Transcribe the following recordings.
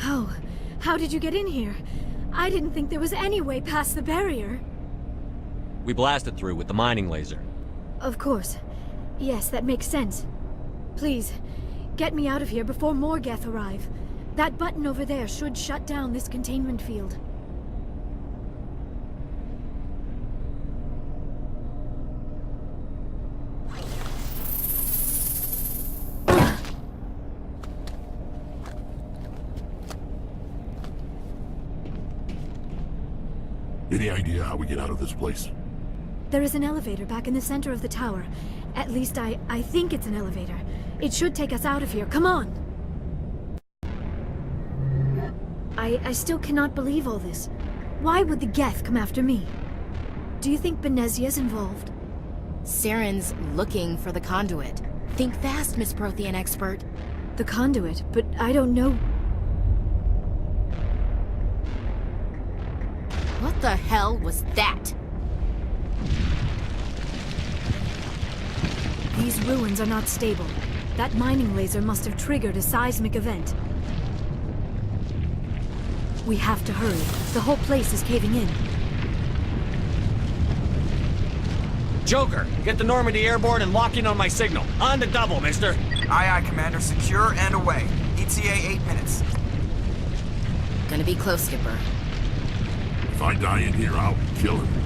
How did you get in here? I didn't think there was any way past the barrier. We blasted through with the mining laser. Of course. Yes, that makes sense. Please, get me out of here before more Geth arrive. That button over there should shut down this containment field. Any idea how we get out of this place? There is an elevator back in the center of the tower. At least I think it's an elevator. It should take us out of here. Come on! I still cannot believe all this. Why would the Geth come after me? Do you think Benezia's involved? Saren's looking for the conduit. Think fast, Miss Prothean expert. The conduit? But I don't know... What the hell was that? These ruins are not stable. That mining laser must have triggered a seismic event. We have to hurry. The whole place is caving in. Joker, get the Normandy airborne and lock in on my signal. On the double, mister. Aye, aye, Commander. Secure and away. ETA 8 minutes. Gonna be close, Skipper. If I die in here, I'll kill him.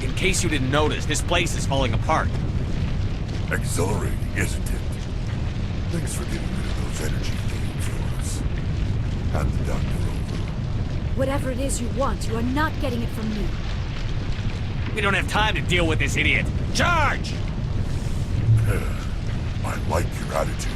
In case you didn't notice, this place is falling apart. Exhilarating, isn't it? Thanks for getting rid of those energy fields for us. Hand the doctor over. Whatever it is you want, you are not getting it from me. We don't have time to deal with this idiot. Charge! I like your attitude.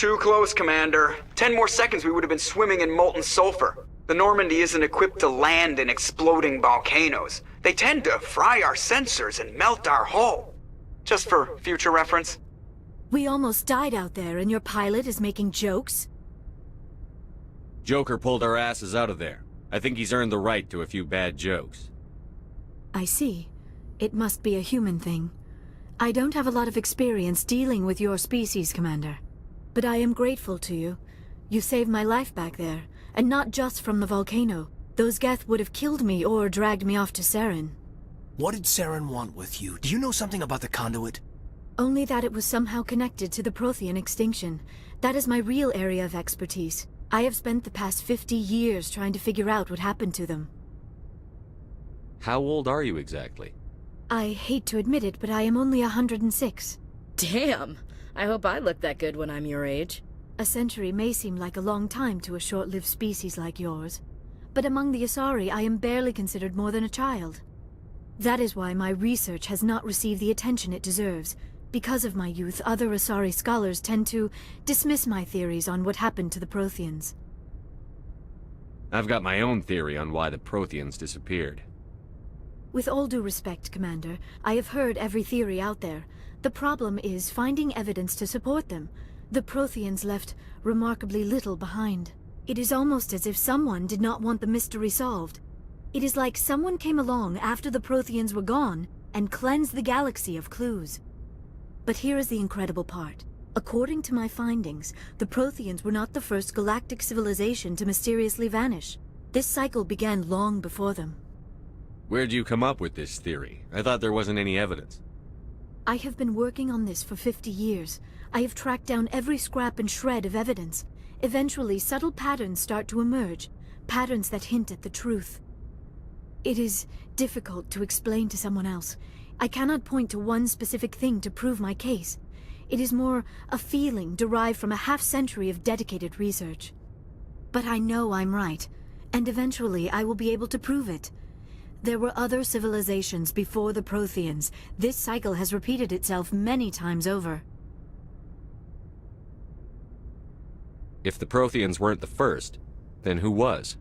Too close, Commander. 10 more seconds we would have been swimming in molten sulfur. The Normandy isn't equipped to land in exploding volcanoes. They tend to fry our sensors and melt our hull. Just for future reference. We almost died out there, and your pilot is making jokes? Joker pulled our asses out of there. I think he's earned the right to a few bad jokes. I see. It must be a human thing. I don't have a lot of experience dealing with your species, Commander. But I am grateful to you. You saved my life back there, and not just from the volcano. Those Geth would have killed me or dragged me off to Saren. What did Saren want with you? Do you know something about the conduit? Only that it was somehow connected to the Prothean extinction. That is my real area of expertise. I have spent the past 50 years trying to figure out what happened to them. How old are you exactly? I hate to admit it, but I am only 106. Damn! I hope I look that good when I'm your age. A century may seem like a long time to a short-lived species like yours, but among the Asari I am barely considered more than a child. That is why my research has not received the attention it deserves. Because of my youth, other Asari scholars tend to dismiss my theories on what happened to the Protheans. I've got my own theory on why the Protheans disappeared. With all due respect, Commander, I have heard every theory out there. The problem is finding evidence to support them. The Protheans left remarkably little behind. It is almost as if someone did not want the mystery solved. It is like someone came along after the Protheans were gone and cleansed the galaxy of clues. But here is the incredible part. According to my findings, the Protheans were not the first galactic civilization to mysteriously vanish. This cycle began long before them. Where'd you come up with this theory? I thought there wasn't any evidence. I have been working on this for 50 years. I have tracked down every scrap and shred of evidence. Eventually, subtle patterns start to emerge, patterns that hint at the truth. It is difficult to explain to someone else. I cannot point to one specific thing to prove my case. It is more a feeling derived from a half-century of dedicated research. But I know I'm right, and eventually I will be able to prove it. There were other civilizations before the Protheans. This cycle has repeated itself many times over. If the Protheans weren't the first, then who was?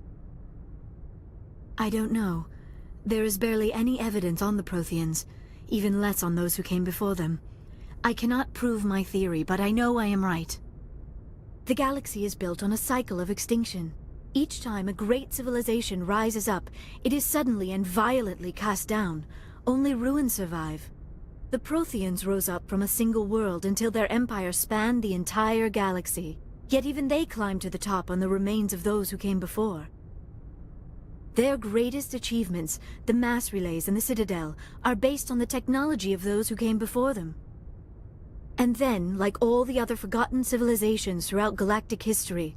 I don't know. There is barely any evidence on the Protheans, even less on those who came before them. I cannot prove my theory, but I know I am right. The galaxy is built on a cycle of extinction. Each time a great civilization rises up, it is suddenly and violently cast down. Only ruins survive. The Protheans rose up from a single world until their empire spanned the entire galaxy. Yet even they climbed to the top on the remains of those who came before. Their greatest achievements, the mass relays and the Citadel, are based on the technology of those who came before them. And then, like all the other forgotten civilizations throughout galactic history,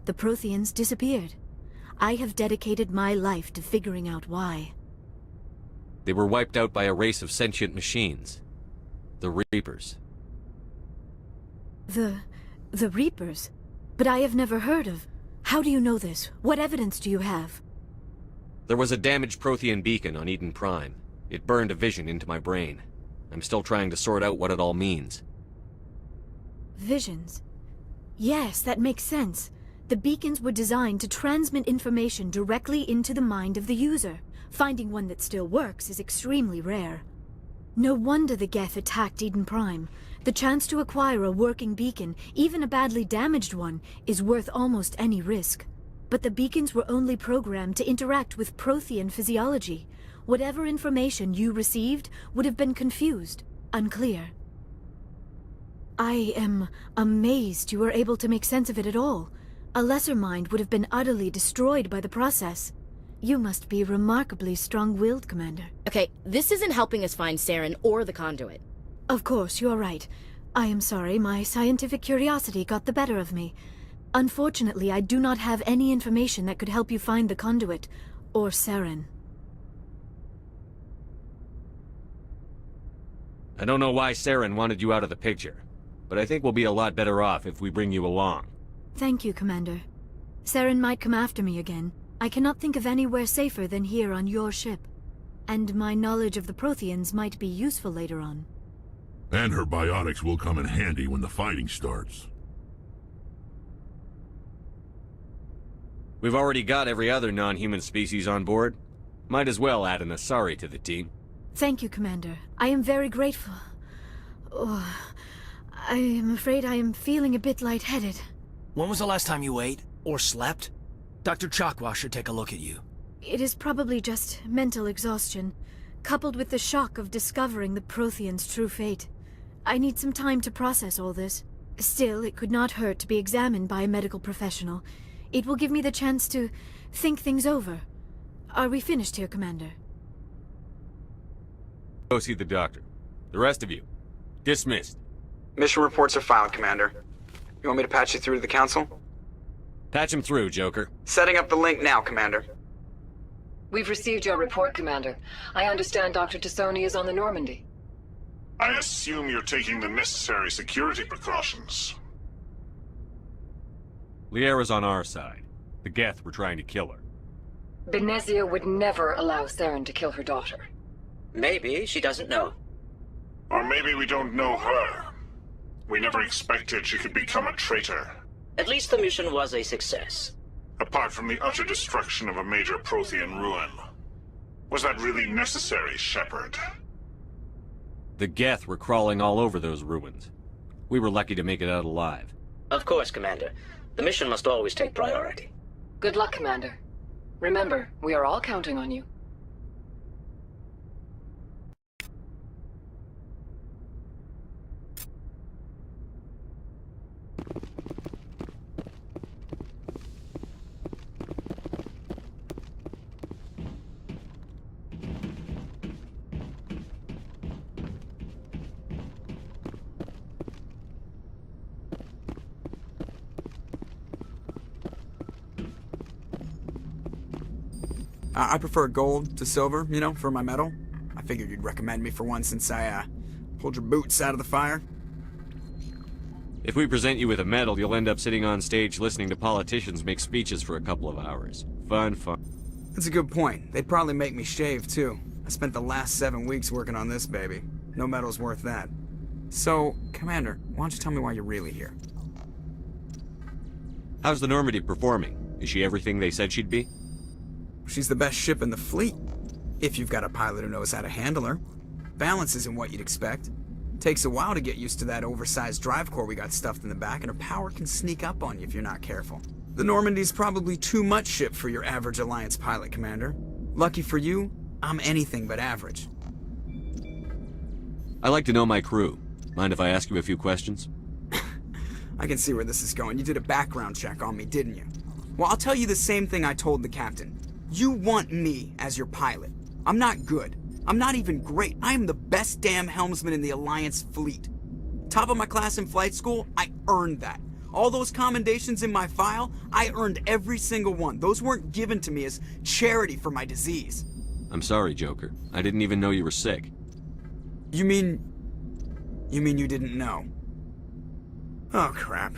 the Protheans disappeared. I have dedicated my life to figuring out why. They were wiped out by a race of sentient machines. The Reapers. The Reapers? But I have never heard of... How do you know this? What evidence do you have? There was a damaged Prothean beacon on Eden Prime. It burned a vision into my brain. I'm still trying to sort out what it all means. Visions? Yes, that makes sense. The beacons were designed to transmit information directly into the mind of the user. Finding one that still works is extremely rare. No wonder the Geth attacked Eden Prime. The chance to acquire a working beacon, even a badly damaged one, is worth almost any risk. But the beacons were only programmed to interact with Prothean physiology. Whatever information you received would have been confused, unclear. I am amazed you were able to make sense of it at all. A lesser mind would have been utterly destroyed by the process. You must be remarkably strong-willed, Commander. Okay, this isn't helping us find Saren or the conduit. Of course, you are right. I am sorry, my scientific curiosity got the better of me. Unfortunately, I do not have any information that could help you find the conduit, or Saren. I don't know why Saren wanted you out of the picture, but I think we'll be a lot better off if we bring you along. Thank you, Commander. Saren might come after me again. I cannot think of anywhere safer than here on your ship. And my knowledge of the Protheans might be useful later on. And her biotics will come in handy when the fighting starts. We've already got every other non-human species on board. Might as well add an Asari to the team. Thank you, Commander. I am very grateful. Oh, I am afraid I am feeling a bit lightheaded. When was the last time you ate? Or slept? Dr. Chakwa should take a look at you. It is probably just mental exhaustion, coupled with the shock of discovering the Protheans' true fate. I need some time to process all this. Still, it could not hurt to be examined by a medical professional. It will give me the chance to think things over. Are we finished here, Commander? Go see the doctor. The rest of you, dismissed. Mission reports are filed, Commander. You want me to patch you through to the Council? Patch him through, Joker. Setting up the link now, Commander. We've received your report, Commander. I understand Dr. Tassoni is on the Normandy. I assume you're taking the necessary security precautions. Liara's on our side. The Geth were trying to kill her. Benezia would never allow Saren to kill her daughter. Maybe she doesn't know. Or maybe we don't know her. We never expected she could become a traitor. At least the mission was a success. Apart from the utter destruction of a major Prothean ruin. Was that really necessary, Shepard? The Geth were crawling all over those ruins. We were lucky to make it out alive. Of course, Commander. The mission must always take priority. Good luck, Commander. Remember, we are all counting on you. I prefer gold to silver, you know, for my medal. I figured you'd recommend me for one since I, pulled your boots out of the fire. If we present you with a medal, you'll end up sitting on stage listening to politicians make speeches for a couple of hours. Fun. That's a good point. They'd probably make me shave, too. I spent the last 7 weeks working on this baby. No medal's worth that. So, Commander, why don't you tell me why you're really here? How's the Normandy performing? Is she everything they said she'd be? She's the best ship in the fleet, if you've got a pilot who knows how to handle her. Balance isn't what you'd expect. Takes a while to get used to that oversized drive core we got stuffed in the back, and her power can sneak up on you if you're not careful. The Normandy's probably too much ship for your average Alliance pilot, Commander. Lucky for you, I'm anything but average. I like to know my crew. Mind if I ask you a few questions? I can see where this is going. You did a background check on me, didn't you? Well, I'll tell you the same thing I told the captain. You want me as your pilot. I'm not good. I'm not even great. I am the best damn helmsman in the Alliance fleet. Top of my class in flight school, I earned that. All those commendations in my file, I earned every single one. Those weren't given to me as charity for my disease. I'm sorry, Joker. I didn't even know you were sick. You mean you didn't know? Oh, crap.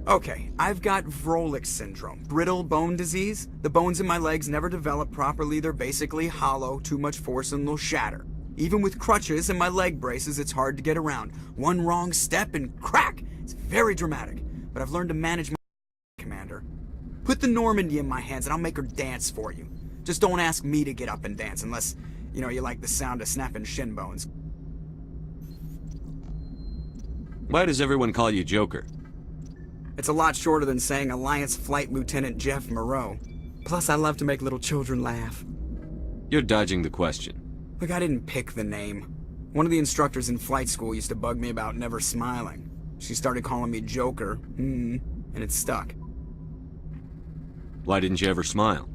Okay, I've got Vrolik syndrome, brittle bone disease. The bones in my legs never develop properly. They're basically hollow, too much force and they'll shatter. Even with crutches and my leg braces, it's hard to get around. One wrong step and crack! It's very dramatic, but I've learned to manage my Commander. Put the Normandy in my hands and I'll make her dance for you. Just don't ask me to get up and dance unless, you know, you like the sound of snapping shin bones. Why does everyone call you Joker? It's a lot shorter than saying Alliance Flight Lieutenant Jeff Moreau. Plus, I love to make little children laugh. You're dodging the question. Look, I didn't pick the name. One of the instructors in flight school used to bug me about never smiling. She started calling me Joker, and it stuck. Why didn't you ever smile?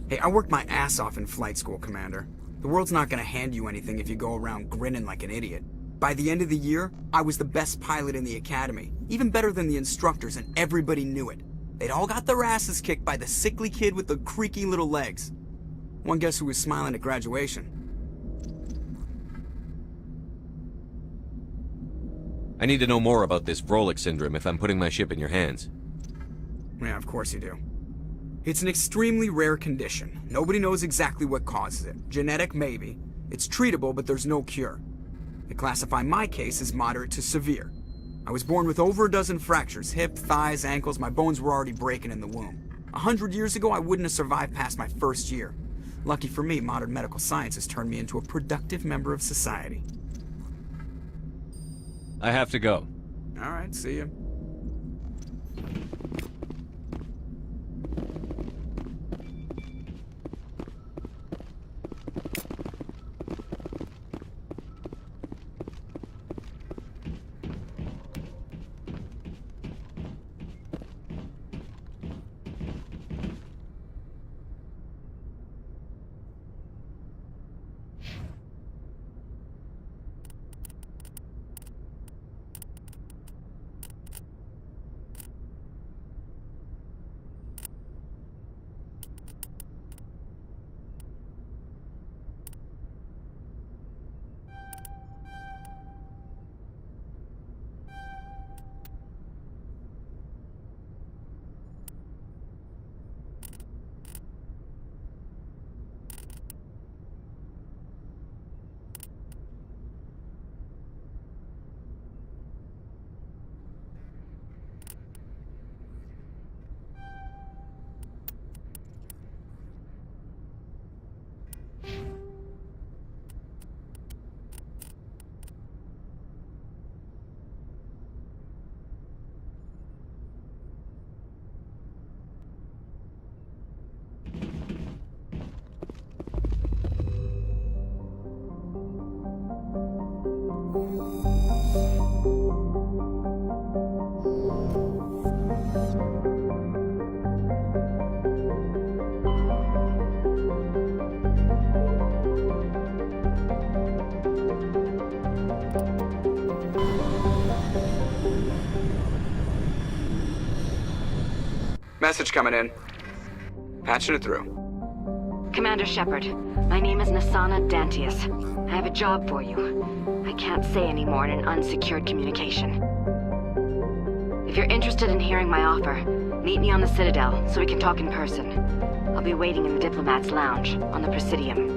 Hey, I worked my ass off in flight school, Commander. The world's not gonna hand you anything if you go around grinning like an idiot. By the end of the year, I was the best pilot in the academy, even better than the instructors, and everybody knew it. They'd all got their asses kicked by the sickly kid with the creaky little legs. One guess who was smiling at graduation? I need to know more about this Vrolik syndrome if I'm putting my ship in your hands. Yeah, of course you do. It's an extremely rare condition. Nobody knows exactly what causes it. Genetic, maybe. It's treatable, but there's no cure. They classify my case as moderate to severe. I was born with over a dozen fractures, hip, thighs, ankles. My bones were already breaking in the womb. 100 years ago, I wouldn't have survived past my first year. Lucky for me, modern medical science has turned me into a productive member of society. I have to go. All right, see ya. Message coming in. Patching it through. Commander Shepard, my name is Nasana Dantius. I have a job for you. I can't say any more in an unsecured communication. If you're interested in hearing my offer, meet me on the Citadel so we can talk in person. I'll be waiting in the Diplomat's Lounge on the Presidium.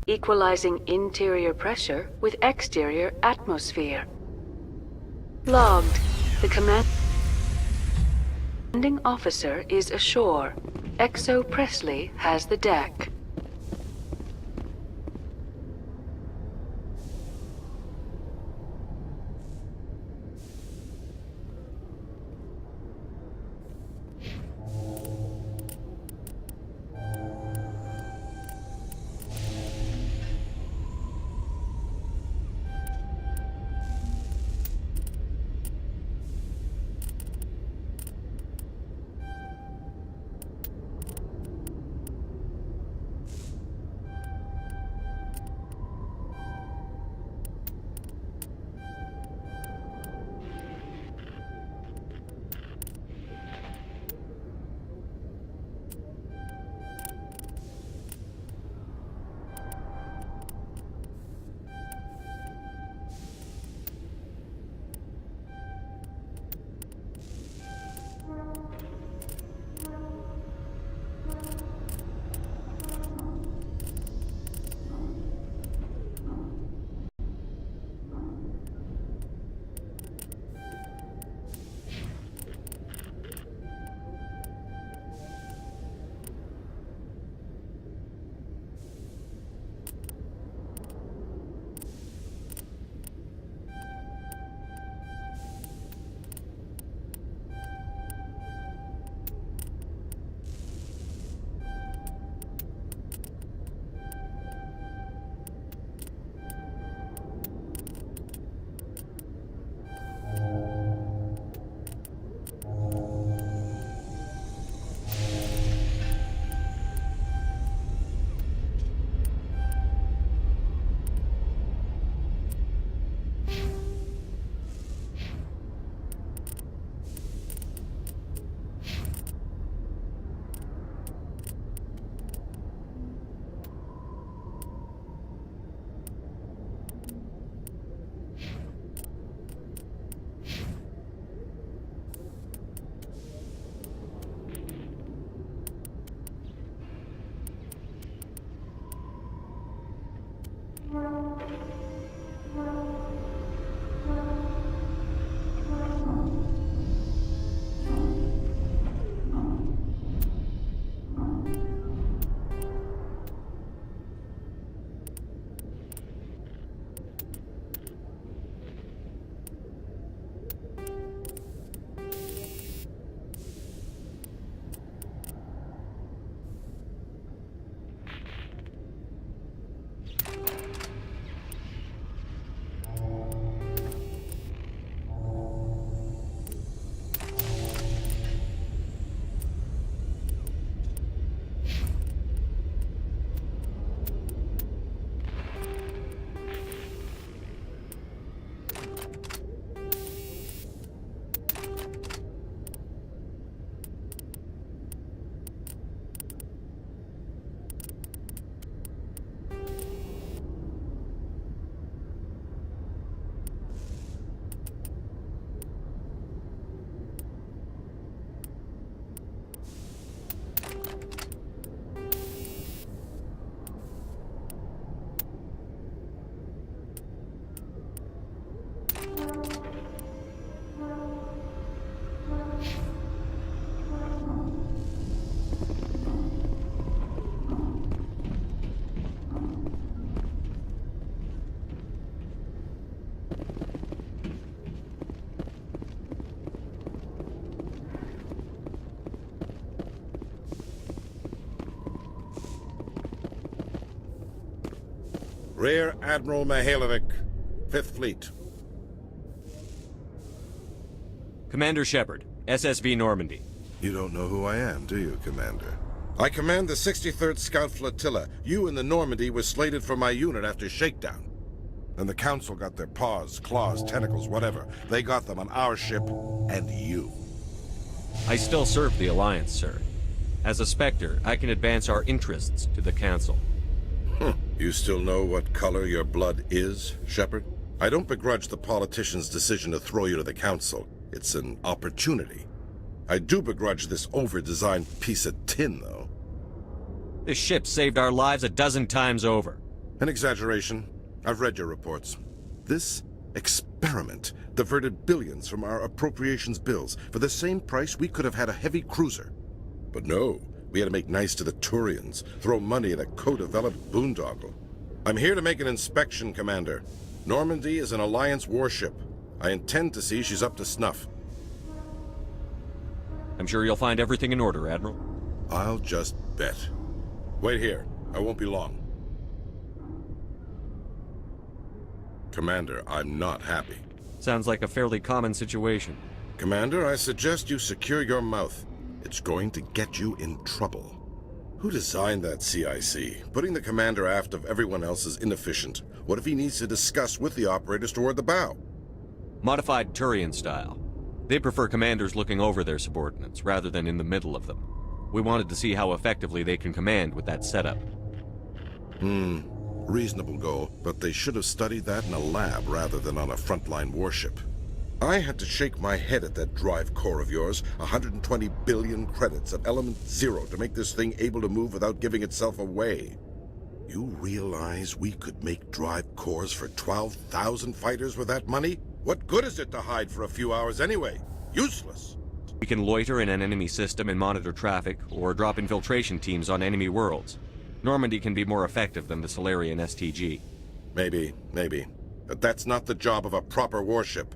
Equalizing interior pressure with exterior atmosphere. Logged. The commanding officer is ashore. Exo Presley has the deck. Rear Admiral Mihailovic, 5th Fleet. Commander Shepard, SSV Normandy. You don't know who I am, do you, Commander? I command the 63rd Scout Flotilla. You and the Normandy were slated for my unit after shakedown. And the Council got their paws, claws, tentacles, whatever. They got them on our ship, and you. I still serve the Alliance, sir. As a Spectre, I can advance our interests to the Council. You still know what color your blood is, Shepard? I don't begrudge the politician's decision to throw you to the Council. It's an opportunity. I do begrudge this over-designed piece of tin, though. This ship saved our lives a dozen times over. An exaggeration. I've read your reports. This experiment diverted billions from our appropriations bills. For the same price, we could have had a heavy cruiser. But no. We had to make nice to the Turians, throw money at a co-developed boondoggle. I'm here to make an inspection, Commander. Normandy is an Alliance warship. I intend to see she's up to snuff. I'm sure you'll find everything in order, Admiral. I'll just bet. Wait here. I won't be long. Commander, I'm not happy. Sounds like a fairly common situation. Commander, I suggest you secure your mouth. It's going to get you in trouble. Who designed that CIC? Putting the commander aft of everyone else is inefficient. What if he needs to discuss with the operators toward the bow? Modified Turian style. They prefer commanders looking over their subordinates, rather than in the middle of them. We wanted to see how effectively they can command with that setup. Reasonable goal, but they should have studied that in a lab rather than on a frontline warship. I had to shake my head at that drive core of yours. 120 billion credits at element 0 to make this thing able to move without giving itself away. You realize we could make drive cores for 12,000 fighters with that money? What good is it to hide for a few hours anyway? Useless. We can loiter in an enemy system and monitor traffic, or drop infiltration teams on enemy worlds. Normandy can be more effective than the Solarian STG. Maybe. But that's not the job of a proper warship.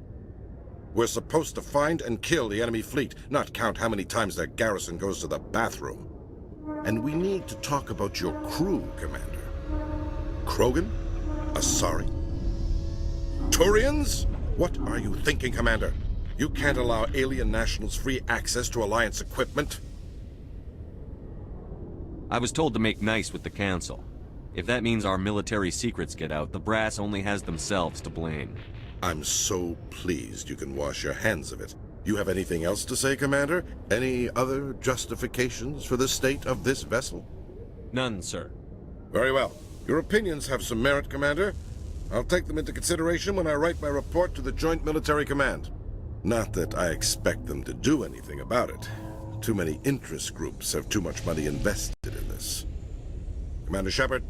We're supposed to find and kill the enemy fleet, not count how many times their garrison goes to the bathroom. And we need to talk about your crew, Commander. Krogan? Asari? Turians? What are you thinking, Commander? You can't allow alien nationals free access to Alliance equipment. I was told to make nice with the Council. If that means our military secrets get out, the brass only has themselves to blame. I'm so pleased you can wash your hands of it. You have anything else to say, Commander? Any other justifications for the state of this vessel? None, sir. Very well. Your opinions have some merit, Commander. I'll take them into consideration when I write my report to the Joint Military Command. Not that I expect them to do anything about it. Too many interest groups have too much money invested in this. Commander Shepard,